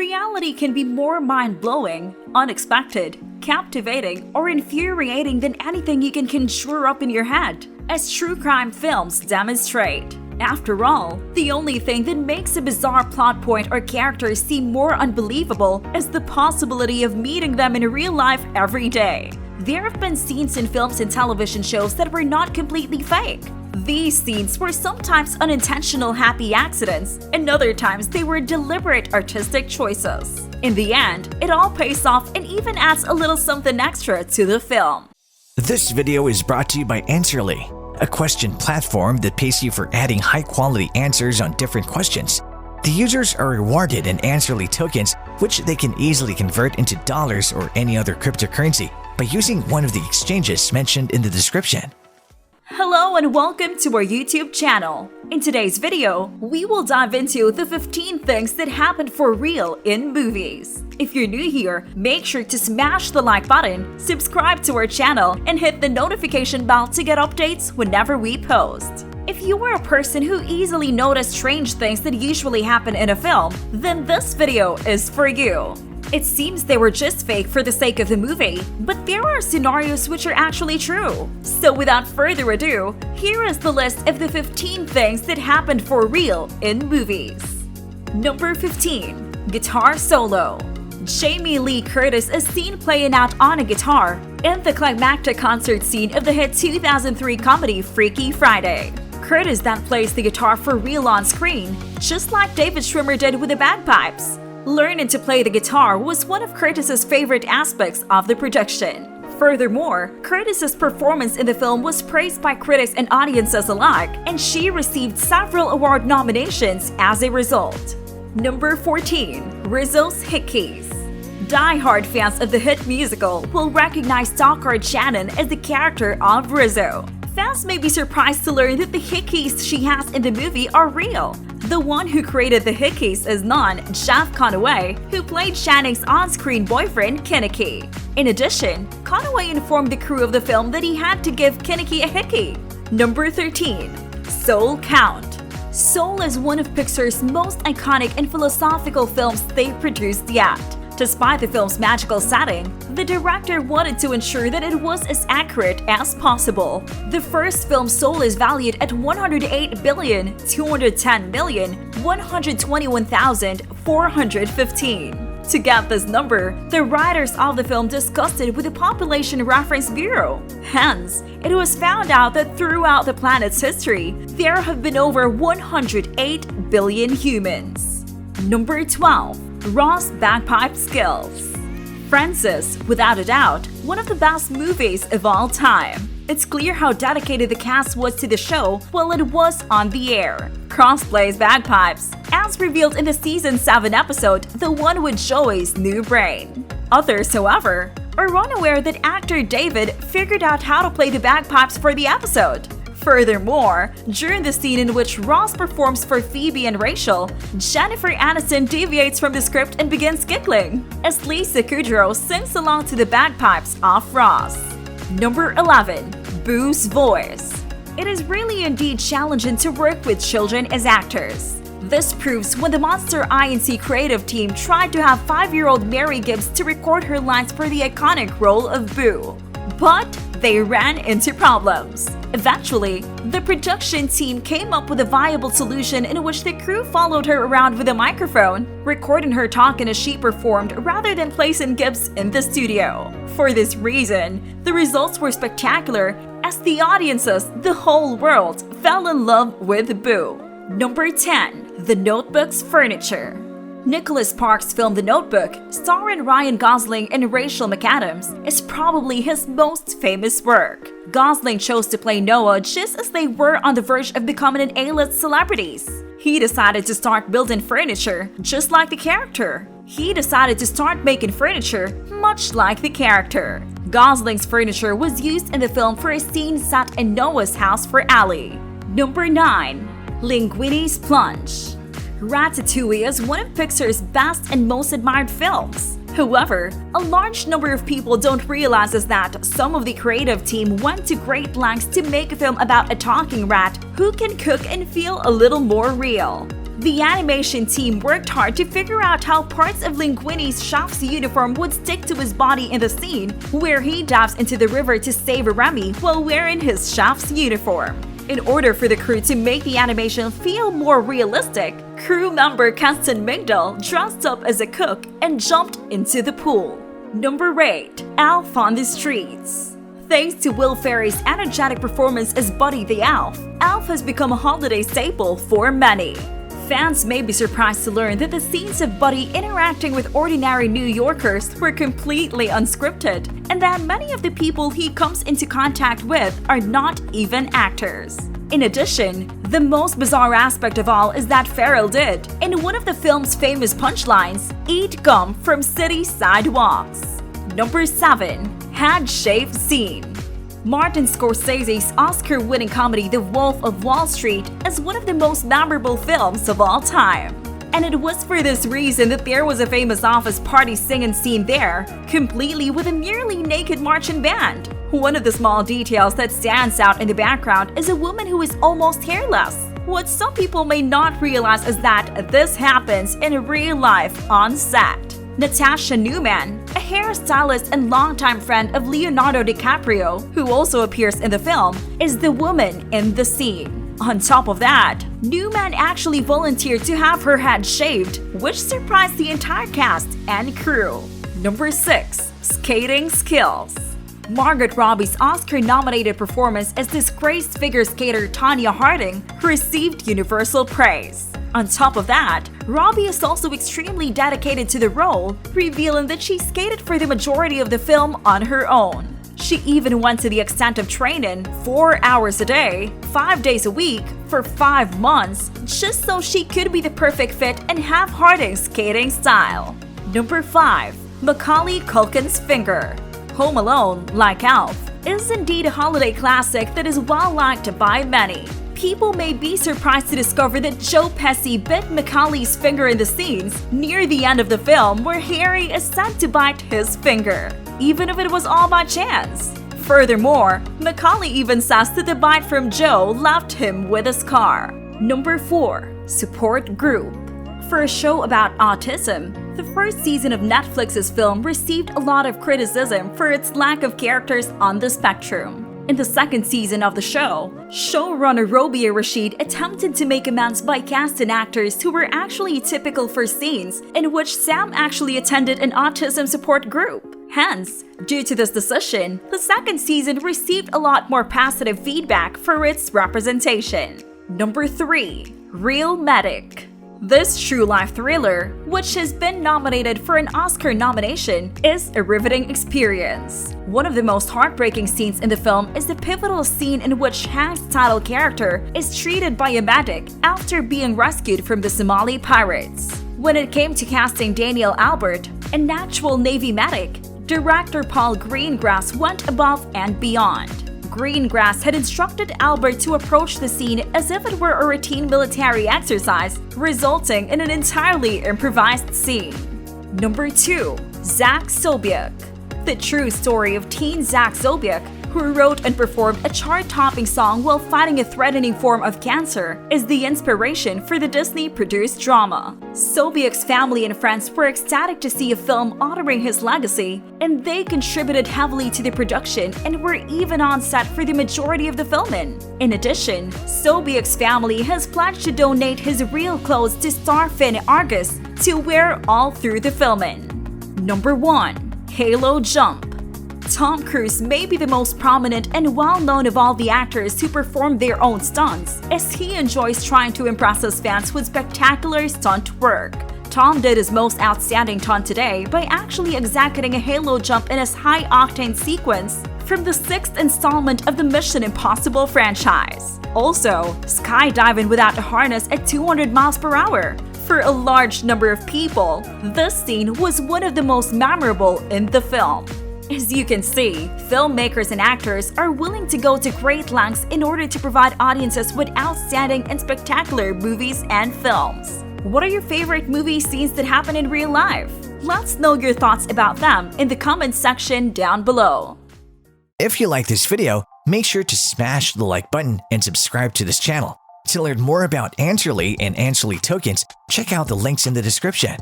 reality can be more mind-blowing, unexpected, captivating, or infuriating than anything you can conjure up in your head, as true crime films demonstrate. After all, the only thing that makes a bizarre plot point or character seem more unbelievable is the possibility of meeting them in real life every day. There have been scenes in films and television shows that were not completely fake. These scenes were sometimes unintentional happy accidents, and other times they were deliberate artistic choices. In the end, it all pays off and even adds a little something extra to the film. This video is brought to you by Answerly, a question platform that pays you for adding high-quality answers on different questions. The users are rewarded in Answerly tokens, which they can easily convert into dollars or any other cryptocurrency by using one of the exchanges mentioned in the description. Hello and welcome to our YouTube channel. In today's video, we will dive into the 15 things that happened for real in movies. If you're new here, make sure to smash the like button, subscribe to our channel, and hit the notification bell to get updates whenever we post. If you are a person who easily notices strange things that usually happen in a film, then this video is for you. It seems they were just fake for the sake of the movie, but there are scenarios which are actually true. So without further ado, here is the list of the 15 things that happened for real in movies. Number 15. Guitar Solo. Jamie Lee Curtis is seen playing out on a guitar in the climactic concert scene of the hit 2003 comedy Freaky Friday. Curtis then plays the guitar for real on screen, just like David Schwimmer did with the bagpipes. Learning to play the guitar was one of Curtis's favorite aspects of the production. Furthermore, Curtis's performance in the film was praised by critics and audiences alike, and she received several award nominations as a result. Number 14. Rizzo's Hickeys. Die-hard fans of the hit musical will recognize Stockard Shannon as the character of Rizzo. Fans may be surprised to learn that the hickeys she has in the movie are real. The one who created the hickeys is none Jeff Conaway, who played Shannon's on-screen boyfriend Kinnicky. In addition, Conaway informed the crew of the film that he had to give Kinnicky a hickey. Number 13. Soul Count. Soul is one of Pixar's most iconic and philosophical films they've produced yet. Despite the film's magical setting, the director wanted to ensure that it was as accurate as possible. The first film Soul is valued at $108,210,121,415. To get this number, the writers of the film discussed it with the Population Reference Bureau. Hence, it was found out that throughout the planet's history, there have been over 108 billion humans. Number 12. Raw's bagpipe skills. Frances, without a doubt, one of the best movies of all time. It's clear how dedicated the cast was to the show while it was on the air. Ross plays bagpipes, as revealed in the season 7 episode, The One with Joey's New Brain. Others, however, are unaware that actor David figured out how to play the bagpipes for the episode. Furthermore, during the scene in which Ross performs for Phoebe and Rachel, Jennifer Aniston deviates from the script and begins giggling, as Lisa Kudrow sings along to the bagpipes of Ross. Number 11. Boo's voice. It is really indeed challenging to work with children as actors. This proves when the Monster Inc. creative team tried to have 5-year-old Mary Gibbs to record her lines for the iconic role of Boo. But they ran into problems. Eventually, the production team came up with a viable solution in which the crew followed her around with a microphone, recording her talking as she performed rather than placing Gibbs in the studio. For this reason, the results were spectacular as the audiences, the whole world, fell in love with Boo. Number 10. The Notebook's furniture. Nicholas Sparks' film The Notebook, starring Ryan Gosling and Rachel McAdams, is probably his most famous work. Gosling chose to play Noah just as they were on the verge of becoming an A-list celebrities. He decided to start building furniture just like the character. He decided to start making furniture much like the character. Gosling's furniture was used in the film for a scene set in Noah's house for Allie. Number 9. Linguini's Plunge. Ratatouille is one of Pixar's best and most admired films. However, a large number of people don't realize is that some of the creative team went to great lengths to make a film about a talking rat who can cook and feel a little more real. The animation team worked hard to figure out how parts of Linguini's chef's uniform would stick to his body in the scene where he dives into the river to save Remy while wearing his chef's uniform. In order for the crew to make the animation feel more realistic, crew member Keston Migdal dressed up as a cook and jumped into the pool. Number 8. Alf on the Streets. Thanks to Will Ferrell's energetic performance as Buddy the Elf, Alf has become a holiday staple for many. Fans may be surprised to learn that the scenes of Buddy interacting with ordinary New Yorkers were completely unscripted, and that many of the people he comes into contact with are not even actors. In addition, the most bizarre aspect of all is that Ferrell did, in one of the film's famous punchlines, eat gum from city sidewalks. Number 7. Head-shave scene. Martin Scorsese's Oscar-winning comedy The Wolf of Wall Street is one of the most memorable films of all time. And it was for this reason that there was a famous office party singing scene there, completely with a nearly naked marching band. One of the small details that stands out in the background is a woman who is almost hairless. What some people may not realize is that this happens in real life on set. Natasha Newman, a hairstylist and longtime friend of Leonardo DiCaprio, who also appears in the film, is the woman in the scene. On top of that, Newman actually volunteered to have her head shaved, which surprised the entire cast and crew. Number 6. Skating skills. Margot Robbie's Oscar-nominated performance as disgraced figure skater Tonya Harding received universal praise. On top of that, Robbie is also extremely dedicated to the role, revealing that she skated for the majority of the film on her own. She even went to the extent of training 4 hours a day, 5 days a week, for 5 months, just so she could be the perfect fit and have Harding's skating style. Number 5. Macaulay Culkin's finger. Home Alone, like Alf, is indeed a holiday classic that is well-liked by many. People may be surprised to discover that Joe Pesci bit Macaulay's finger in the scenes near the end of the film where Harry is sent to bite his finger, even if it was all by chance. Furthermore, Macaulay even says that the bite from Joe left him with a scar. Number 4. Support group. For a show about autism, the first season of Netflix's film received a lot of criticism for its lack of characters on the spectrum. In the second season of the show, showrunner Robia Rashid attempted to make amends by casting actors who were actually typical for scenes in which Sam actually attended an autism support group. Hence, due to this decision, the second season received a lot more positive feedback for its representation. Number 3. Real Medic. This true-life thriller, which has been nominated for an Oscar nomination, is a riveting experience. One of the most heartbreaking scenes in the film is the pivotal scene in which Hank's title character is treated by a medic after being rescued from the Somali pirates. When it came to casting Daniel Albert, a natural Navy medic, director Paul Greengrass went above and beyond. Greengrass had instructed Albert to approach the scene as if it were a routine military exercise, resulting in an entirely improvised scene. Number 2. Zach Sobiek. The true story of teen Zach Sobiek, who wrote and performed a chart-topping song while fighting a threatening form of cancer, is the inspiration for the Disney-produced drama. Sobiek's family and friends were ecstatic to see a film honoring his legacy, and they contributed heavily to the production and were even on set for the majority of the filming. In addition, Sobiek's family has pledged to donate his real clothes to star Finn Argus to wear all through the filming. Number 1. Halo Jump. Tom Cruise may be the most prominent and well-known of all the actors who perform their own stunts, as he enjoys trying to impress his fans with spectacular stunt work. Tom did his most outstanding stunt today by actually executing a halo jump in his high-octane sequence from the 6th installment of the Mission Impossible franchise. Also, skydiving without a harness at 200 miles per hour. For a large number of people, this scene was one of the most memorable in the film. As you can see, filmmakers and actors are willing to go to great lengths in order to provide audiences with outstanding and spectacular movies and films. What are your favorite movie scenes that happen in real life? Let's know your thoughts about them in the comments section down below. If you like this video, make sure to smash the like button and subscribe to this channel. To learn more about Answerly and Answerly tokens, check out the links in the description.